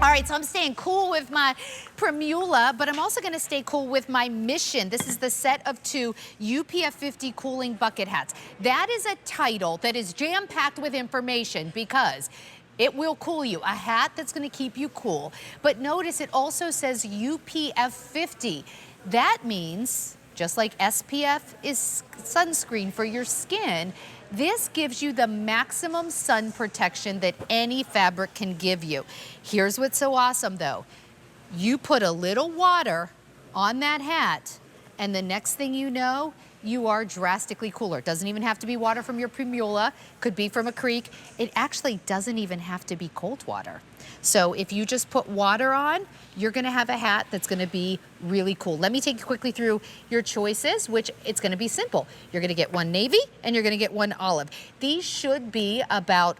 All right, so I'm staying cool with my Primula, but I'm also gonna stay cool with my Mission. This is the set of 2 UP50 cooling bucket hats. That is a title that is jam-packed with information because it will cool you, a hat that's gonna keep you cool. But notice it also says UPF50. That means, just like SPF is sunscreen for your skin, this gives you the maximum sun protection that any fabric can give you. Here's what's so awesome though. You put a little water on that hat and the next thing you know, you are drastically cooler. It doesn't even have to be water from your Primula, could be from a creek. It actually doesn't even have to be cold water. So if you just put water on, you're gonna have a hat that's gonna be really cool. Let me take you quickly through your choices, which it's gonna be simple. You're gonna get one navy and you're gonna get one olive. These should be about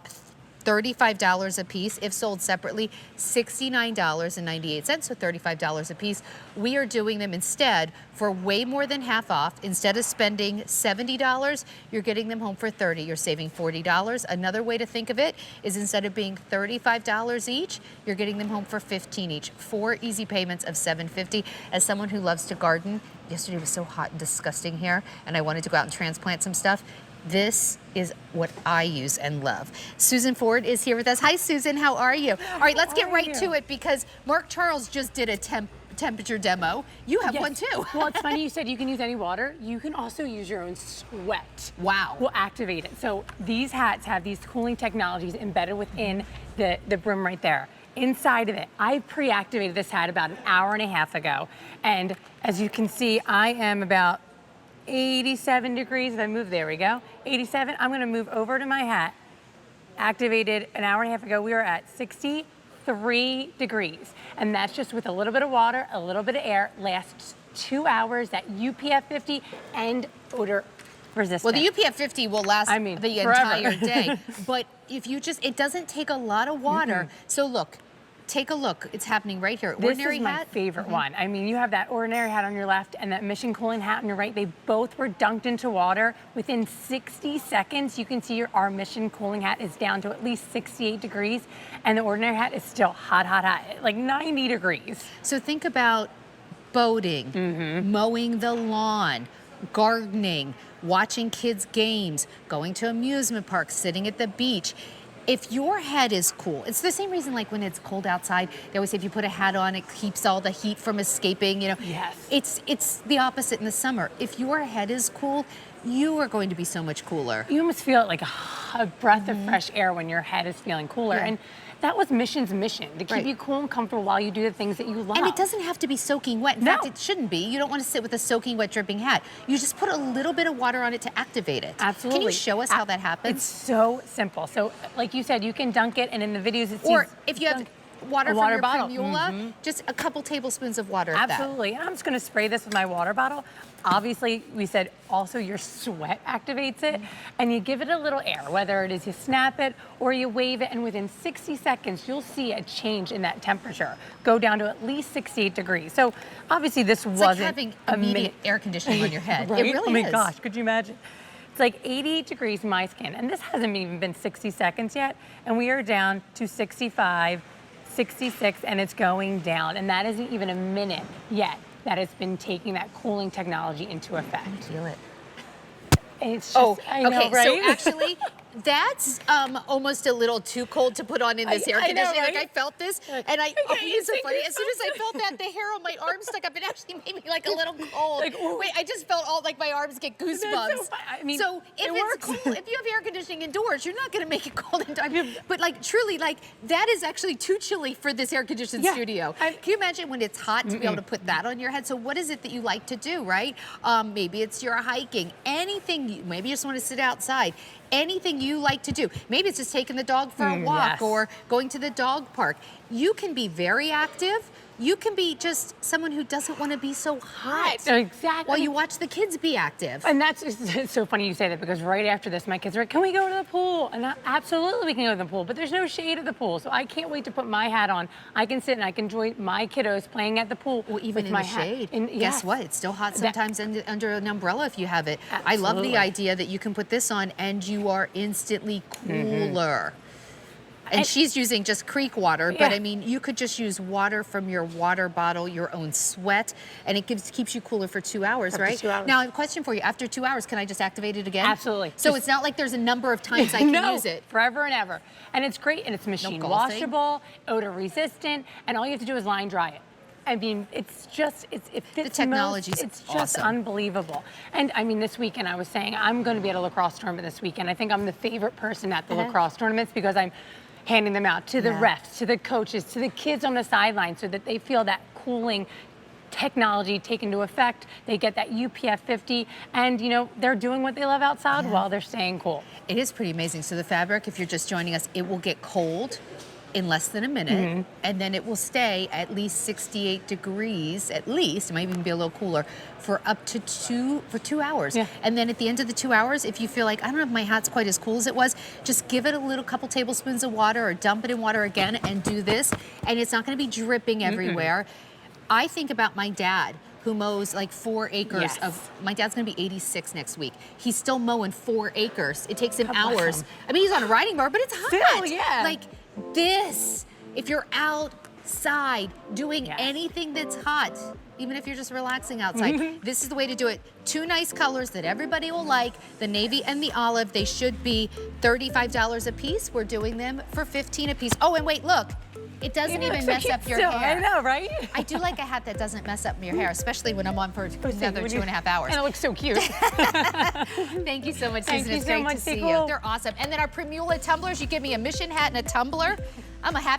$35 a piece. If sold separately, $69.98, so $35 a piece. We are doing them instead for way more than half off. Instead of spending $70, you're getting them home for $30. You're saving $40. Another way to think of it is instead of being $35 each, you're getting them home for $15 each. 4 easy payments of $7.50. As someone who loves to garden, yesterday was so hot and disgusting here, and I wanted to go out and transplant some stuff. This is what I use and love. Susan Ford is here with us. Hi, Susan. How are you? All right, let's get right to it because Mark Charles just did a temperature demo. You have one too. Well, it's funny you said you can use any water. You can also use your own sweat. Wow. We'll activate it. So these hats have these cooling technologies embedded within the brim right there. Inside of it, I pre-activated this hat about an hour and a half ago. And as you can see, I am about 87 degrees. If I move, there we go. 87. I'm going to move over to my hat. Activated an hour and a half ago. We are at 63 degrees. And that's just with a little bit of water, a little bit of air. Lasts 2 hours. That UPF50 and odor resistant. Well, the UPF50 will last the entire day. But if you just, it doesn't take a lot of water. So look. Take a look. It's happening right here. Ordinary hat. This is my favorite one. I mean, you have that ordinary hat on your left and that Mission cooling hat on your right. They both were dunked into water. Within 60 seconds, you can see our Mission cooling hat is down to at least 68 degrees, and the ordinary hat is still hot, hot, hot, like 90 degrees. So think about boating, mowing the lawn, gardening, watching kids' games, going to amusement parks, sitting at the beach. If your head is cool, it's the same reason like when it's cold outside, they always say if you put a hat on, it keeps all the heat from escaping, you know. Yes. It's the opposite in the summer. If your head is cool, you are going to be so much cooler. You almost feel like a breath of fresh air when your head is feeling cooler. Yeah. And that was Mission's mission, to keep you cool and comfortable while you do the things that you love. And it doesn't have to be soaking wet. In fact, it shouldn't be. You don't want to sit with a soaking wet dripping hat. You just put a little bit of water on it to activate it. Absolutely. Can you show us how that happens? It's so simple. So like you said, you can dunk it, and in the videos it seems... Or if you have water from your bottle. Primula, just a couple tablespoons of water. Absolutely. And I'm just going to spray this with my water bottle. Obviously, we said also your sweat activates it, and you give it a little air, whether it is you snap it or you wave it, and within 60 seconds, you'll see a change in that temperature, go down to at least 68 degrees. So obviously this wasn't like having immediate air conditioning on your head. Right? It really oh my is. gosh, could you imagine? It's like 88 degrees my skin, and this hasn't even been 60 seconds yet, and we are down to 65, 66, and it's going down, and that isn't even a minute yet that it's been taking that cooling technology into effect. I feel it. It's just, I know, right? So actually, that's almost a little too cold to put on in this air conditioning. I know, right? Like I felt this, and it's so funny. As soon as I felt that, the hair on my arm stuck up. It actually made me like a little cold. Like, wait, I just felt all like my arms get goosebumps. So, I mean, so if it's cool, if you have air conditioning indoors, you're not going to make it cold in time. But like truly, like that is actually too chilly for this air conditioned studio. Can you imagine when it's hot to be able to put that on your head? So what is it that you like to do, right? Maybe it's your hiking, anything. Maybe you just want to sit outside. Anything you like to do. Maybe it's just taking the dog for a walk or going to the dog park. You can be very active. You can be just someone who doesn't want to be so hot. Exactly. While you watch the kids be active. And that's it's so funny you say that, because right after this, my kids are like, can we go to the pool? And absolutely we can go to the pool, but there's no shade at the pool. So I can't wait to put my hat on. I can sit and I can enjoy my kiddos playing at the pool. Well, even in my the shade. And guess what? It's still hot sometimes under an umbrella if you have it. I love the idea that you can put this on and you are instantly cooler. And she's using just creek water, but Yeah. I mean, you could just use water from your water bottle, your own sweat, and it keeps you cooler for 2 hours, Up to right? 2 hours. Now, a question for you. After 2 hours, can I just activate it again? Absolutely. So it's not like there's a number of times I can no, use it. forever and ever. And it's great, and it's machine golfing. washable, odor resistant, and all you have to do is line dry it. I mean, it's just, it fits The technology's it's just awesome. Unbelievable. And I mean, this weekend I was saying, I'm going to be at a lacrosse tournament this weekend. I think I'm the favorite person at the lacrosse tournaments because I'm handing them out to the refs, to the coaches, to the kids on the sideline so that they feel that cooling technology take into effect. They get that UP50, and you know, they're doing what they love outside while they're staying cool. It is pretty amazing. So the fabric, if you're just joining us, it will get cold in less than a minute, and then it will stay at least 68 degrees, at least, it might even be a little cooler, for up to 2 hours. Yeah. And then at the end of the 2 hours, if you feel like, I don't know if my hat's quite as cool as it was, just give it a little couple tablespoons of water or dump it in water again and do this, and it's not gonna be dripping everywhere. I think about my dad, who mows like 4 acres of, my dad's gonna be 86 next week. He's still mowing 4 acres. It takes him God bless hours. him. I mean, he's on a riding mower, but it's hot. Still, yeah. Like this, if you're outside doing anything that's hot, even if you're just relaxing outside, this is the way to do it. 2 nice colors that everybody will like, the navy and the olive. They should be $35 a piece. We're doing them for $15 a piece. Oh, and wait, look. It doesn't even mess up your hair. I know, right? I do like a hat that doesn't mess up your hair, especially when I'm on for another 2.5 hours. And it looks so cute. Thank you so much, Thank Susan. you It's so great much, to see Nicole. you. They're awesome. And then our Primula tumblers, you give me a mission hat and a tumbler. I'm a happy